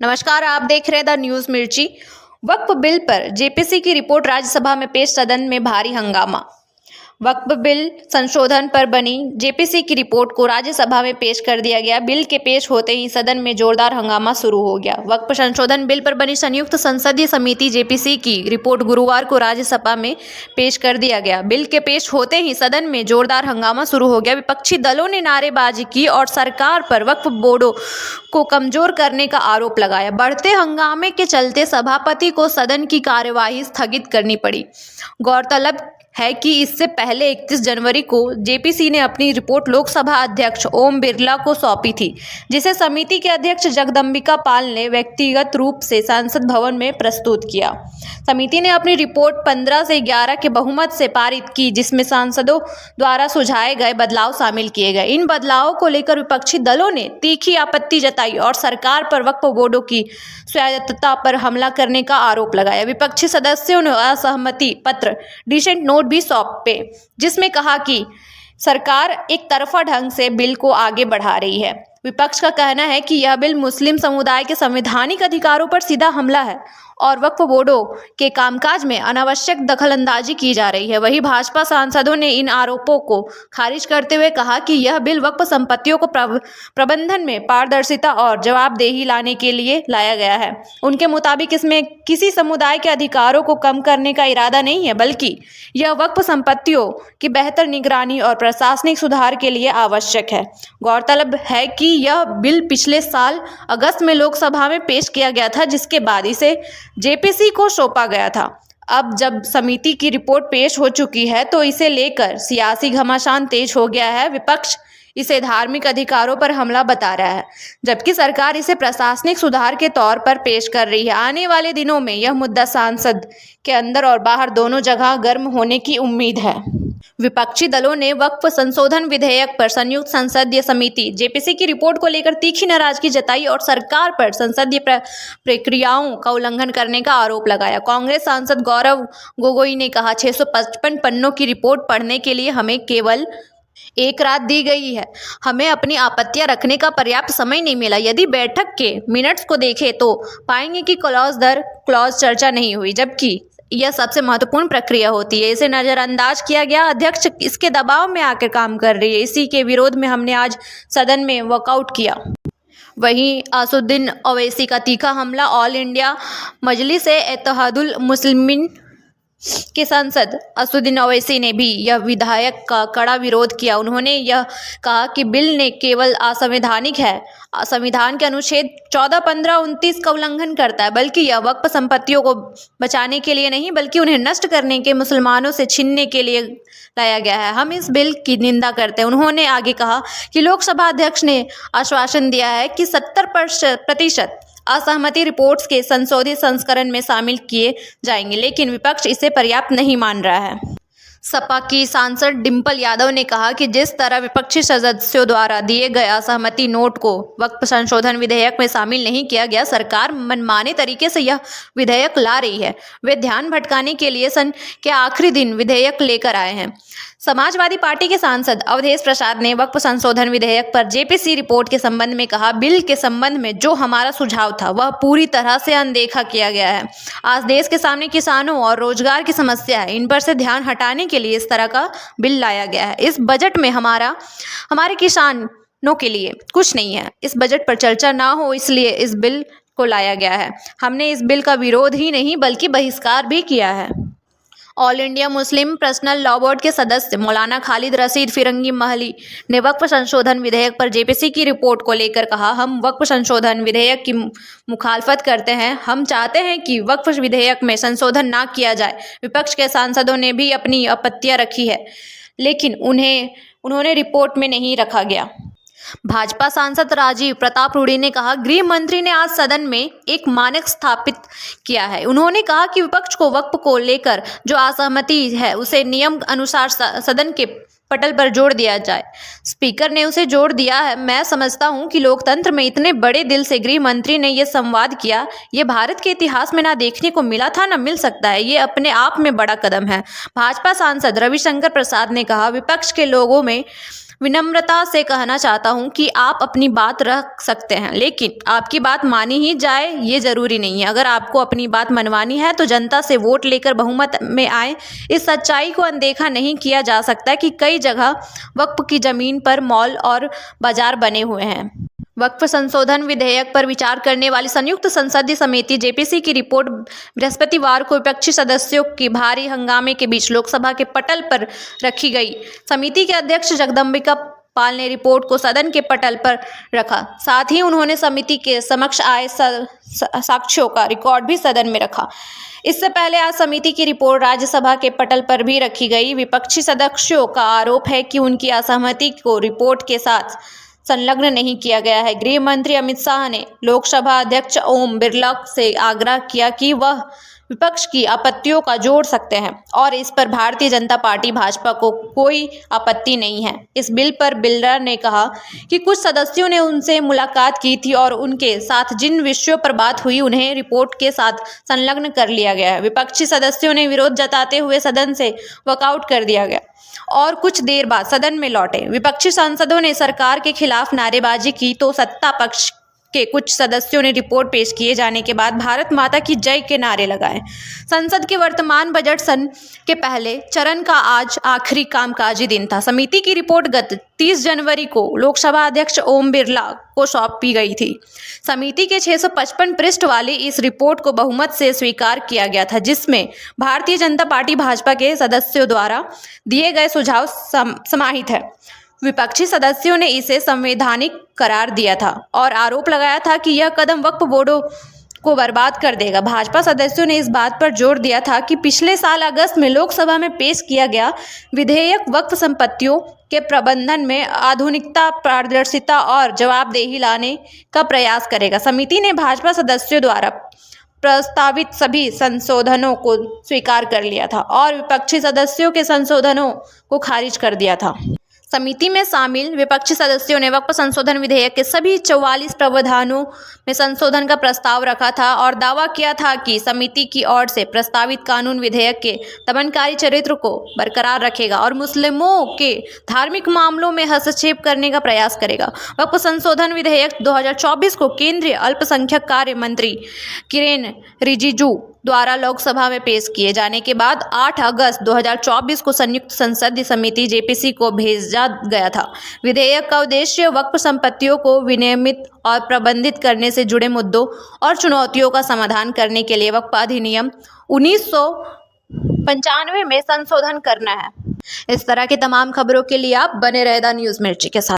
नमस्कार, आप देख रहे हैं द न्यूज़ मिर्ची। वक्फ बिल पर जेपीसी की रिपोर्ट राज्यसभा में पेश, सदन में भारी हंगामा। वक्फ बिल संशोधन पर बनी जेपीसी की रिपोर्ट को राज्यसभा में पेश कर दिया गया। बिल के पेश होते ही सदन में जोरदार हंगामा शुरू हो गया। वक्फ संशोधन बिल पर बनी संयुक्त संसदीय समिति जेपीसी की रिपोर्ट गुरुवार को राज्यसभा में पेश कर दिया गया। बिल के पेश होते ही सदन में जोरदार हंगामा शुरू हो गया। विपक्षी दलों ने नारेबाजी की और सरकार पर वक्फ बोर्डों को कमजोर करने का आरोप लगाया। बढ़ते हंगामे के चलते सभापति को सदन की कार्यवाही स्थगित करनी पड़ी। गौरतलब है कि इससे पहले 31 जनवरी को जेपीसी ने अपनी रिपोर्ट लोकसभा अध्यक्ष ओम बिरला को सौंपी थी, जिसे समिति के अध्यक्ष जगदम्बिका पाल ने व्यक्तिगत रूप से संसद भवन में प्रस्तुत किया। समिति ने अपनी रिपोर्ट 15 से 11 के बहुमत से पारित की, जिसमें सांसदों द्वारा सुझाए गए बदलाव शामिल किए गए। इन बदलावों को लेकर विपक्षी दलों ने तीखी आपत्ति जताई और सरकार पर वक्फ बोर्डों की स्वायत्तता पर हमला करने का आरोप लगाया। विपक्षी सदस्यों ने असहमति पत्र डिसेंट नोट भी सौंपे, जिसमें कहा कि सरकार एक तरफा ढंग से बिल को आगे बढ़ा रही है। विपक्ष का कहना है कि यह बिल मुस्लिम समुदाय के संवैधानिक अधिकारों पर सीधा हमला है और वक्फ बोर्डों के कामकाज में अनावश्यक दखलंदाजी की जा रही है। वहीं भाजपा सांसदों ने इन आरोपों को खारिज करते हुए कहा कि यह बिल वक्फ संपत्तियों को प्रबंधन में पारदर्शिता और जवाबदेही लाने के लिए लाया गया है। उनके मुताबिक इसमें किसी समुदाय के अधिकारों को कम करने का इरादा नहीं है, बल्कि यह वक्फ संपत्तियों की बेहतर निगरानी और प्रशासनिक सुधार के लिए आवश्यक है। गौरतलब है कि यह बिल पिछले साल अगस्त में लोकसभा में पेश किया गया था, जिसके बाद इसे जेपीसी को सौंपा गया था। अब जब समिति की रिपोर्ट पेश हो चुकी है तो इसे लेकर सियासी घमासान तेज हो गया है। विपक्ष इसे धार्मिक अधिकारों पर हमला बता रहा है, जबकि सरकार इसे प्रशासनिक सुधार के तौर पर पेश कर रही है। आने वाले दिनों में यह मुद्दा संसद के अंदर और बाहर दोनों जगह गर्म होने की उम्मीद है। विपक्षी दलों ने वक्फ संशोधन विधेयक पर संयुक्त संसदीय समिति जेपीसी की रिपोर्ट को लेकर तीखी नाराजगी जताई और सरकार पर संसदीय प्रक्रियाओं का उल्लंघन करने का आरोप लगाया। कांग्रेस सांसद गौरव गोगोई ने कहा, 655 पन्नों की रिपोर्ट पढ़ने के लिए हमें केवल एक रात दी गई है। हमें अपनी आपत्तियां रखने का पर्याप्त समय नहीं मिला। यदि बैठक के मिनट्स को देखें तो पाएंगे कि क्लॉज दर क्लॉज चर्चा नहीं हुई, जबकि यह सबसे महत्वपूर्ण प्रक्रिया होती है। इसे नज़रअंदाज किया गया। अध्यक्ष इसके दबाव में आकर काम कर रही है। इसी के विरोध में हमने आज सदन में वॉकआउट किया। वहीं असदुद्दीन ओवैसी का तीखा हमला। ऑल इंडिया मजलिस-ए-इत्तेहादुल मुस्लिमीन के सांसद असदुद्दीन ओवैसी ने भी यह विधेयक का कड़ा विरोध किया। उन्होंने यह कहा कि बिल ने केवल असंवैधानिक है, संविधान के अनुच्छेद 14, 15, 29 का उल्लंघन करता है, बल्कि यह वक्फ संपत्तियों को बचाने के लिए नहीं, बल्कि उन्हें नष्ट करने के, मुसलमानों से छीनने के लिए लाया गया है। हम इस बिल की निंदा करते हैं। उन्होंने आगे कहा कि लोकसभा अध्यक्ष ने आश्वासन दिया है कि 70% असहमति रिपोर्ट्स के संशोधित संस्करण में शामिल किए जाएंगे, लेकिन विपक्ष इसे पर्याप्त नहीं मान रहा है। सपा की सांसद डिंपल यादव ने कहा कि जिस तरह विपक्षी सदस्यों द्वारा दिए गए असहमति नोट को वक्फ संशोधन विधेयक में शामिल नहीं किया गया, सरकार मनमाने तरीके से यह विधेयक ला रही है। वे ध्यान भटकाने के लिए सन के आखिरी दिन विधेयक लेकर आए हैं। समाजवादी पार्टी के सांसद अवधेश प्रसाद ने वक्फ संशोधन विधेयक पर जेपीसी रिपोर्ट के संबंध में कहा, बिल के संबंध में जो हमारा सुझाव था वह पूरी तरह से अनदेखा किया गया है। आज देश के सामने किसानों और रोजगार की समस्या है, इन पर से ध्यान हटाने के लिए इस तरह का बिल लाया गया है। इस बजट में हमारे किसानों के लिए कुछ नहीं है। इस बजट पर चर्चा ना हो, इसलिए इस बिल को लाया गया है। हमने इस बिल का विरोध ही नहीं बल्कि बहिष्कार भी किया है। All India Muslim personal law board के सदस्य मौलाना खालिद रशीद फिरंगी महली ने वक्फ संशोधन विधेयक पर जेपीसी की रिपोर्ट को लेकर कहा, हम वक्फ संशोधन विधेयक की मुखालफत करते हैं। हम चाहते हैं कि वक्फ विधेयक में संशोधन ना किया जाए। विपक्ष के सांसदों ने भी अपनी आपत्तियां रखी है, लेकिन उन्होंने रिपोर्ट में नहीं रखा गया। भाजपा सांसद राजीव प्रताप रूडी ने कहा, गृह मंत्री ने आज सदन में एक मानक स्थापित किया है। उन्होंने कहा कि विपक्ष को वक्फ को लेकर जो असहमति है उसे नियम अनुसार सदन के पटल पर जोड़ दिया जाए। स्पीकर ने उसे जोड़ दिया है। मैं समझता हूं कि लोकतंत्र में इतने बड़े दिल से गृह मंत्री ने यह संवाद किया, ये भारत के इतिहास में ना देखने को मिला था ना मिल सकता है। ये अपने आप में बड़ा कदम है। भाजपा सांसद रविशंकर प्रसाद ने कहा, विपक्ष के लोगों में विनम्रता से कहना चाहता हूं कि आप अपनी बात रख सकते हैं, लेकिन आपकी बात मानी ही जाए ये ज़रूरी नहीं है। अगर आपको अपनी बात मनवानी है तो जनता से वोट लेकर बहुमत में आए। इस सच्चाई को अनदेखा नहीं किया जा सकता कि कई जगह वक्फ की ज़मीन पर मॉल और बाजार बने हुए हैं। वक्फ संशोधन विधेयक पर विचार करने वाली संयुक्त संसदीय समिति जेपीसी की रिपोर्ट बृहस्पतिवार को विपक्षी सदस्यों के भारी हंगामे के बीच लोकसभा के पटल पर रखी गई। समिति के अध्यक्ष जगदम्बिका पाल ने रिपोर्ट को सदन के पटल पर रखा। साथ ही उन्होंने समिति के समक्ष आए साक्ष्यों का रिकॉर्ड भी सदन में रखा। इससे पहले आज समिति की रिपोर्ट राज्यसभा के पटल पर भी रखी गई। विपक्षी सदस्यों का आरोप है कि उनकी असहमति को रिपोर्ट के साथ संलग्न नहीं किया गया है। गृह मंत्री अमित शाह ने लोकसभा अध्यक्ष ओम बिरला से आग्रह किया कि वह विपक्ष की आपत्तियों का जोड़ सकते हैं और इस पर भारतीय जनता पार्टी भाजपा को कोई आपत्ति नहीं है। इस बिल पर बिरला ने कहा कि कुछ सदस्यों ने उनसे मुलाकात की थी और उनके साथ जिन विषयों पर बात हुई उन्हें रिपोर्ट के साथ संलग्न कर लिया गया है। विपक्षी सदस्यों ने विरोध जताते हुए सदन से वॉकआउट कर दिया गया और कुछ देर बाद सदन में लौटे। विपक्षी सांसदों ने सरकार के खिलाफ नारेबाजी की तो सत्ता पक्ष के कुछ सदस्यों ने रिपोर्ट पेश किए जाने के बाद भारत माता की जय के नारे लगाए। संसद के वर्तमान बजट सत्र के पहले चरण का आज आखिरी कामकाजी दिन था। समिति की रिपोर्ट गत 30 जनवरी को लोकसभा अध्यक्ष ओम बिरला को सौंपी गई थी। समिति के 655 पृष्ठ वाली इस रिपोर्ट को बहुमत से स्वीकार किया गया था, जिसमें भारतीय जनता पार्टी भाजपा के सदस्यों द्वारा दिए गए सुझाव समाहित है। विपक्षी सदस्यों ने इसे संवैधानिक करार दिया था और आरोप लगाया था कि यह कदम वक्फ बोर्डों को बर्बाद कर देगा। भाजपा सदस्यों ने इस बात पर जोर दिया था कि पिछले साल अगस्त में लोकसभा में पेश किया गया विधेयक वक्फ संपत्तियों के प्रबंधन में आधुनिकता, पारदर्शिता और जवाबदेही लाने का प्रयास करेगा। समिति ने भाजपा सदस्यों द्वारा प्रस्तावित सभी संशोधनों को स्वीकार कर लिया था और विपक्षी सदस्यों के संशोधनों को खारिज कर दिया था। समिति में शामिल विपक्षी सदस्यों ने वक्फ संशोधन विधेयक के सभी 44 प्रावधानों में संशोधन का प्रस्ताव रखा था और दावा किया था कि समिति की ओर से प्रस्तावित कानून विधेयक के दमनकारी चरित्र को बरकरार रखेगा और मुस्लिमों के धार्मिक मामलों में हस्तक्षेप करने का प्रयास करेगा। वक्फ संशोधन विधेयक 2024 को केंद्रीय अल्पसंख्यक कार्य मंत्री किरेन रिजिजू द्वारा लोकसभा में पेश किए जाने के बाद 8 अगस्त 2024 को संयुक्त संसदीय समिति जेपीसी को भेजा गया था। विधेयक का उद्देश्य वक्फ संपत्तियों को विनियमित और प्रबंधित करने से जुड़े मुद्दों और चुनौतियों का समाधान करने के लिए वक्फ अधिनियम 1995 में संशोधन करना है। इस तरह की तमाम खबरों के लिए आप बने रहे द न्यूज़ मिर्ची के साथ।